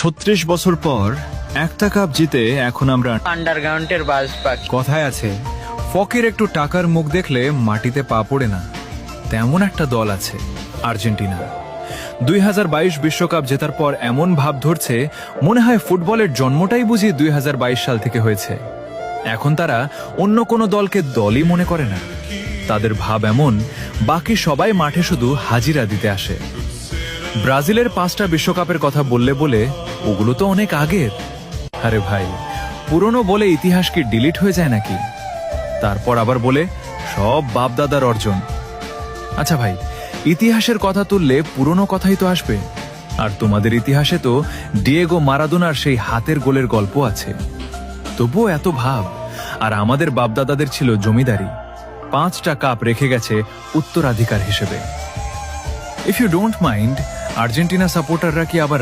36 বছর পর একটা কাপ জিতে এখন আমরা আন্ডারগ্রাউন্ডের বাস পাখি। কথায় আছে, ফকির একটু টাকার মুখ দেখলে মাটিতে পা পড়ে না। তেমন একটা দল আছে আর্জেন্টিনা। 2022 বিশ্বকাপ জেতার পর এমন ভাব ধরছে মনে হয় ফুটবলের জন্মটাই বুঝি 2022 সাল থেকে হয়েছে। এখন তারা অন্য কোনো দলকে দলই মনে করে না। তাদের ভাব এমন, বাকি সবাই মাঠে শুধু হাজিরা দিতে আসে। ব্রাজিলের 5টা বিশ্বকাপের কথা বললে বলে ওগুলো তো অনেক আগের। আরে ভাই, পুরনো বলে ইতিহাস কি ডিলিট হয়ে যায় নাকি? তারপর আবার বলে সব বাপদাদার অর্জন। আচ্ছা ভাই, ইতিহাসের কথা তুললে পুরনো কথাই তো আসবে। আর তোমাদের ইতিহাসে তো ডিয়েগো মারাদোনার সেই হাতের গোলের গল্প আছে। তবুও এত ভাব। আর আমাদের বাপদাদাদের ছিল জমিদারি। 5টা কাপ রেখে গেছে উত্তরাধিকার হিসেবে। If you don't mind, Argentina সাপোর্টাররা কি আবার